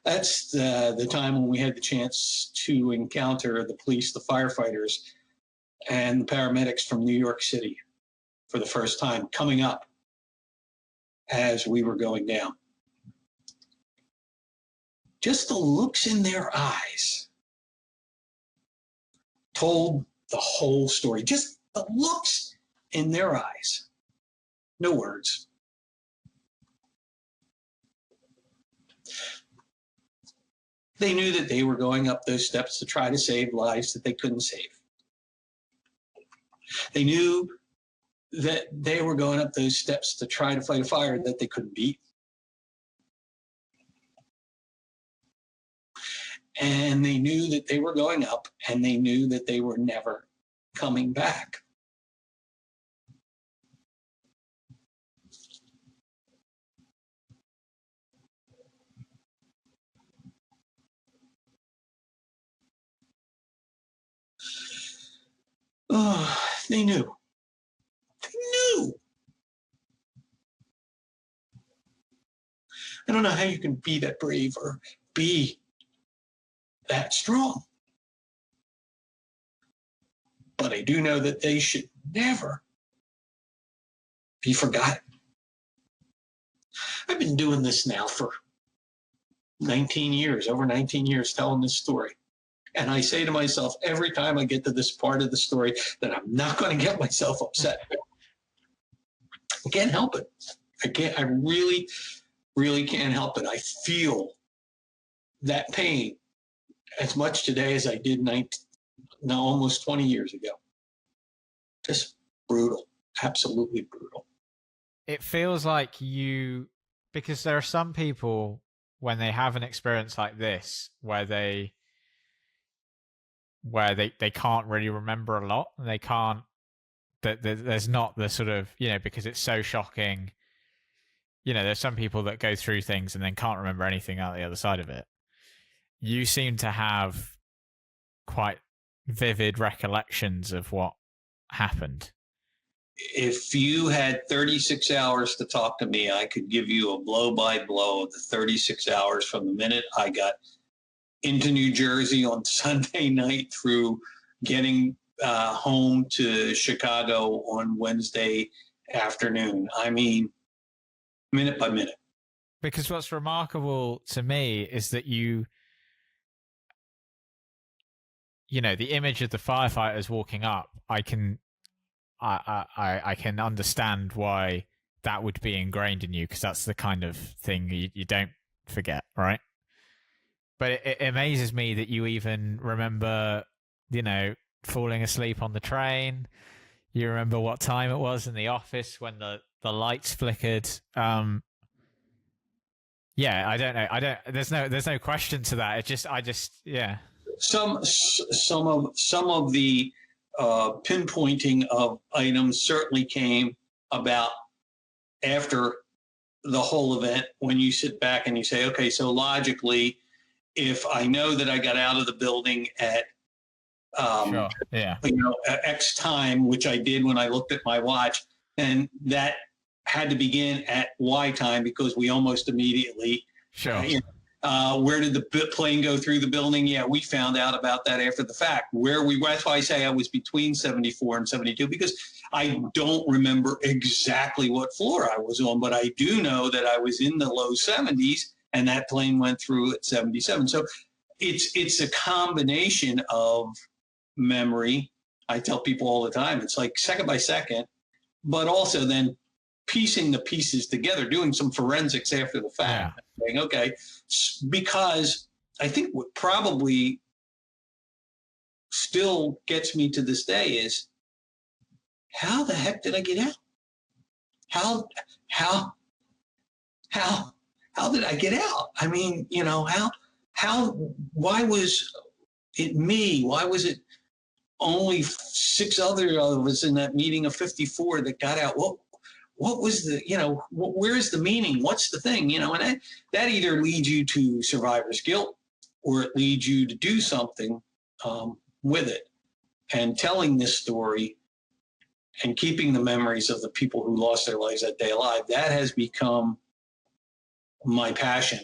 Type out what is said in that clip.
That's the time when we had the chance to encounter the police, the firefighters, and the paramedics from New York City for the first time coming up as we were going down. Just the looks in their eyes told the whole story. Just the looks in their eyes. No words. They knew that they were going up those steps to try to save lives that they couldn't save. They knew that they were going up those steps to try to fight a fire that they couldn't beat. And they knew that they were going up, and they knew that they were never coming back. Oh, they knew. They knew. I don't know how you can be that brave or be that strong. But I do know that they should never be forgotten. I've been doing this now for 19 years, over 19 years, telling this story. And I say to myself every time I get to this part of the story that I'm not going to get myself upset. I can't help it. I really, really can't help it. I feel that pain as much today as I did almost 20 years ago. Just brutal, absolutely brutal. It feels like because there are some people when they have an experience like this where they can't really remember a lot. They can't, there's not the sort of, because it's so shocking. There's some people that go through things and then can't remember anything out the other side of it. You seem to have quite vivid recollections of what happened. If you had 36 hours to talk to me, I could give you a blow-by-blow of the 36 hours from the minute I got into New Jersey on Sunday night through getting home to Chicago on Wednesday afternoon. I mean, minute by minute. Because what's remarkable to me is that the image of the firefighters walking up, I can understand why that would be ingrained in you, because that's the kind of thing you don't forget, right? But it amazes me that you even remember, falling asleep on the train. You remember what time it was in the office when the lights flickered. Yeah, I don't know. There's no question to that. Yeah. Some of the pinpointing of items certainly came about after the whole event, when you sit back and you say, okay, so logically, if I know that I got out of the building at sure. Yeah. X time, which I did when I looked at my watch, and that had to begin at Y time because we almost immediately. Sure. Where did the plane go through the building? Yeah, we found out about that after the fact. That's why I say I was between 74 and 72, because I don't remember exactly what floor I was on, but I do know that I was in the low 70s and that plane went through at 77. So it's a combination of memory. I tell people all the time, it's like second by second, but also then piecing the pieces together, doing some forensics after the fact. Yeah. Saying, okay, because I think what probably still gets me to this day is, how the heck did I get out? How did I get out? I mean, why was it me? Why was it only 6 other of us in that meeting of 54 that got out? What was the, where's the meaning? What's the thing? And that either leads you to survivor's guilt, or it leads you to do something with it. And telling this story and keeping the memories of the people who lost their lives that day alive, that has become my passion.